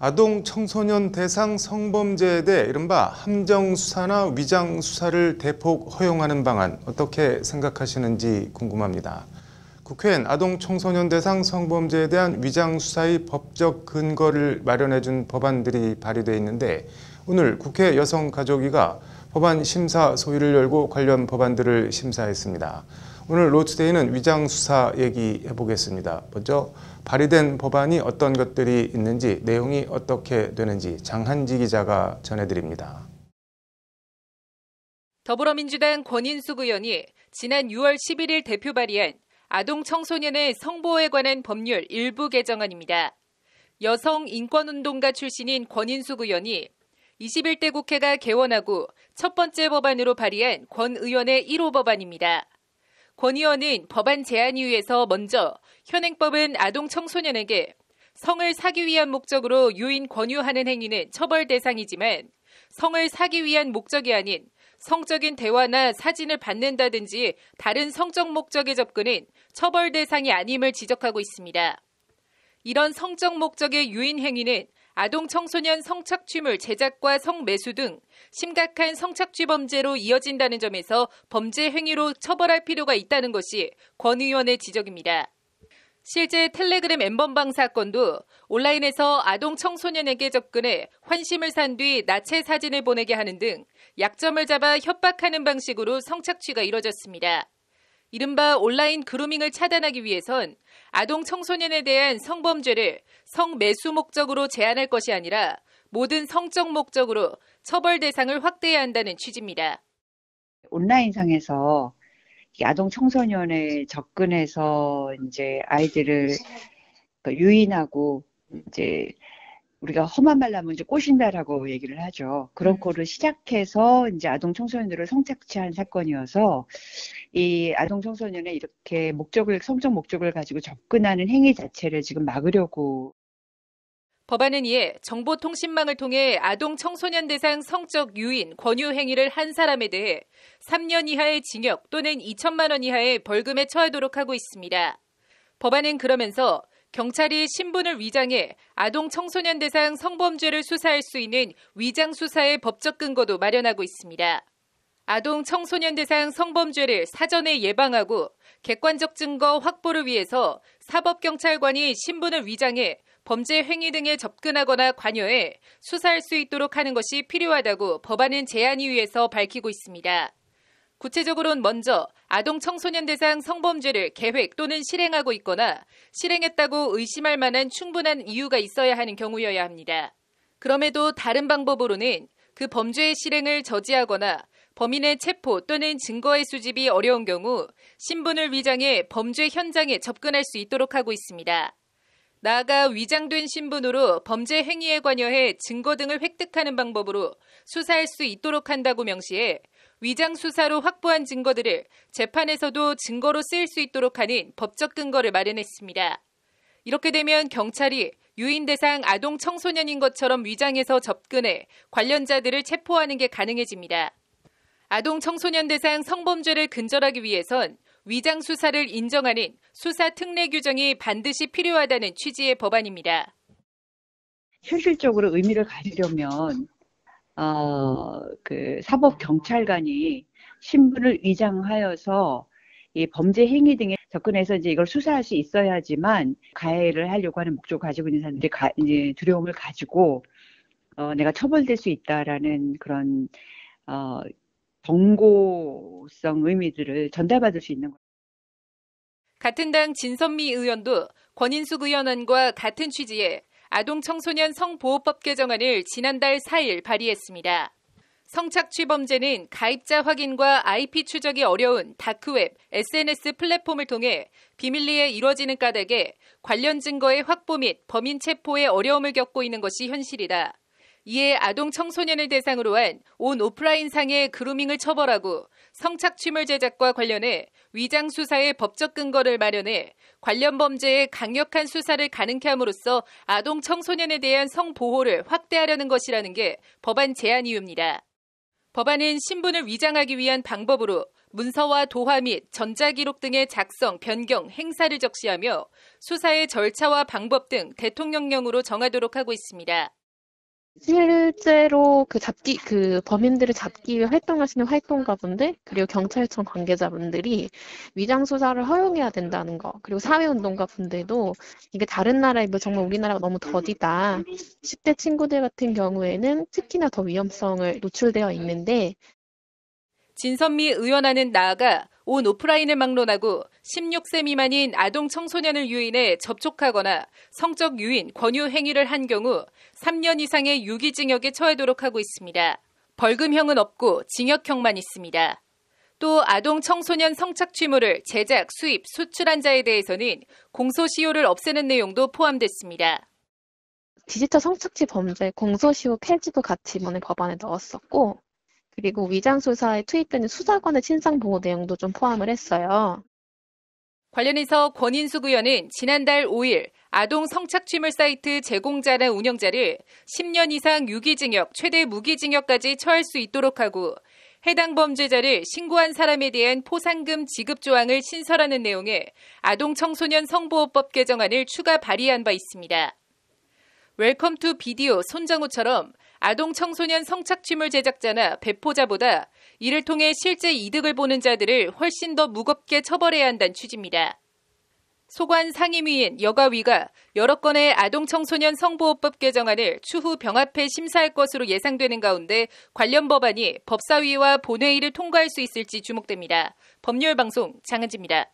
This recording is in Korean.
아동 청소년 대상 성범죄에 대해 이른바 함정 수사나 위장 수사를 대폭 허용하는 방안 어떻게 생각하시는지 궁금합니다. 국회엔 아동 청소년 대상 성범죄에 대한 위장 수사의 법적 근거를 마련해준 법안들이 발의돼 있는데 오늘 국회 여성가족위가 법안 심사 소위를 열고 관련 법안들을 심사했습니다. 오늘 로투데이는 위장 수사 얘기해 보겠습니다. 먼저 발의된 법안이 어떤 것들이 있는지, 내용이 어떻게 되는지 장한지 기자가 전해드립니다. 더불어민주당 권인숙 의원이 지난 6월 11일 대표 발의한 아동 청소년의 성보호에 관한 법률 일부 개정안입니다. 여성 인권운동가 출신인 권인숙 의원이 21대 국회가 개원하고 첫 번째 법안으로 발의한 권 의원의 1호 법안입니다. 권 의원은 법안 제안이유에서 먼저 현행법은 아동 청소년에게 성을 사기 위한 목적으로 유인 권유하는 행위는 처벌 대상이지만 성을 사기 위한 목적이 아닌 성적인 대화나 사진을 받는다든지 다른 성적 목적의 접근은 처벌 대상이 아님을 지적하고 있습니다. 이런 성적 목적의 유인 행위는 아동 청소년 성착취물 제작과 성매수 등 심각한 성착취 범죄로 이어진다는 점에서 범죄 행위로 처벌할 필요가 있다는 것이 권 의원의 지적입니다. 실제 텔레그램 엠번방 사건도 온라인에서 아동 청소년에게 접근해 환심을 산 뒤 나체 사진을 보내게 하는 등 약점을 잡아 협박하는 방식으로 성착취가 이뤄졌습니다. 이른바 온라인 그루밍을 차단하기 위해선 아동 청소년에 대한 성범죄를 성매수 목적으로 제한할 것이 아니라 모든 성적 목적으로 처벌 대상을 확대해야 한다는 취지입니다. 온라인상에서 아동 청소년에 접근해서 이제 아이들을 유인하고 이제 우리가 험한 말로 하면 이제 꼬신다라고 얘기를 하죠. 그런 거를 시작해서 이제 아동 청소년들을 성착취한 사건이어서 이 아동 청소년의 이렇게 성적 목적을 가지고 접근하는 행위 자체를 지금 막으려고. 법안은 이에 정보통신망을 통해 아동 청소년 대상 성적 유인, 권유 행위를 한 사람에 대해 3년 이하의 징역 또는 2천만 원 이하의 벌금에 처하도록 하고 있습니다. 법안은 그러면서 경찰이 신분을 위장해 아동 청소년 대상 성범죄를 수사할 수 있는 위장 수사의 법적 근거도 마련하고 있습니다. 아동 청소년 대상 성범죄를 사전에 예방하고 객관적 증거 확보를 위해서 사법경찰관이 신분을 위장해 범죄 행위 등에 접근하거나 관여해 수사할 수 있도록 하는 것이 필요하다고 법안은 제안이유에서 밝히고 있습니다. 구체적으로는 먼저 아동 청소년 대상 성범죄를 계획 또는 실행하고 있거나 실행했다고 의심할 만한 충분한 이유가 있어야 하는 경우여야 합니다. 그럼에도 다른 방법으로는 그 범죄의 실행을 저지하거나 범인의 체포 또는 증거의 수집이 어려운 경우 신분을 위장해 범죄 현장에 접근할 수 있도록 하고 있습니다. 나아가 위장된 신분으로 범죄 행위에 관여해 증거 등을 획득하는 방법으로 수사할 수 있도록 한다고 명시해 위장 수사로 확보한 증거들을 재판에서도 증거로 쓰일 수 있도록 하는 법적 근거를 마련했습니다. 이렇게 되면 경찰이 유인 대상 아동 청소년인 것처럼 위장해서 접근해 관련자들을 체포하는 게 가능해집니다. 아동 청소년 대상 성범죄를 근절하기 위해선 위장 수사를 인정하는 수사 특례 규정이 반드시 필요하다는 취지의 법안입니다. 현실적으로 의미를 가지려면 사법 경찰관이 신분을 위장하여서 이 범죄 행위 등에 접근해서 이제 이걸 수사할 수 있어야지만 가해를 하려고 하는 목적을 가지고 있는 사람들이 이제 두려움을 가지고 내가 처벌될 수 있다라는 그런 경고성 의미들을 전달받을 수 있는 거예요. 같은 당 진선미 의원도 권인숙 의원안과 같은 취지의 아동 청소년 성보호법 개정안을 지난달 4일 발의했습니다. 성착취 범죄는 가입자 확인과 IP 추적이 어려운 다크웹, SNS 플랫폼을 통해 비밀리에 이뤄지는 까닭에 관련 증거의 확보 및 범인 체포에 어려움을 겪고 있는 것이 현실이다. 이에 아동 청소년을 대상으로 한 온 오프라인상의 그루밍을 처벌하고 성착취물 제작과 관련해 위장 수사의 법적 근거를 마련해 관련 범죄의 강력한 수사를 가능케 함으로써 아동 청소년에 대한 성보호를 확대하려는 것이라는 게 법안 제안 이유입니다. 법안은 신분을 위장하기 위한 방법으로 문서와 도화 및 전자기록 등의 작성, 변경, 행사를 적시하며 수사의 절차와 방법 등 대통령령으로 정하도록 하고 있습니다. 실제로 범인들을 잡기 위해 활동하시는 활동가분들, 그리고 경찰청 관계자분들이 위장수사를 허용해야 된다는 거, 그리고 사회운동가 분들도 이게 다른 나라에 비해 정말 우리나라가 너무 더디다. 10대 친구들 같은 경우에는 특히나 더 위험성을 노출되어 있는데, 진선미 의원안은 나아가 온 오프라인을 막론하고 16세 미만인 아동 청소년을 유인해 접촉하거나 성적 유인, 권유 행위를 한 경우 3년 이상의 유기징역에 처하도록 하고 있습니다. 벌금형은 없고 징역형만 있습니다. 또 아동 청소년 성착취물을 제작, 수입, 수출한 자에 대해서는 공소시효를 없애는 내용도 포함됐습니다. 디지털 성착취 범죄 공소시효 폐지도 같이 이번에 법안에 넣었었고, 그리고 위장수사에 투입되는 수사관의 신상보호 내용도 좀 포함을 했어요. 관련해서 권인숙 의원은 지난달 5일 아동 성착취물 사이트 제공자나 운영자를 10년 이상 유기징역, 최대 무기징역까지 처할 수 있도록 하고 해당 범죄자를 신고한 사람에 대한 포상금 지급 조항을 신설하는 내용의 아동 청소년 성보호법 개정안을 추가 발의한 바 있습니다. 웰컴 투 비디오 손정우처럼 아동 청소년 성착취물 제작자나 배포자보다 이를 통해 실제 이득을 보는 자들을 훨씬 더 무겁게 처벌해야 한다는 취지입니다. 소관 상임위인 여가위가 여러 건의 아동 청소년 성보호법 개정안을 추후 병합해 심사할 것으로 예상되는 가운데 관련 법안이 법사위와 본회의를 통과할 수 있을지 주목됩니다. 법률방송 장은지입니다.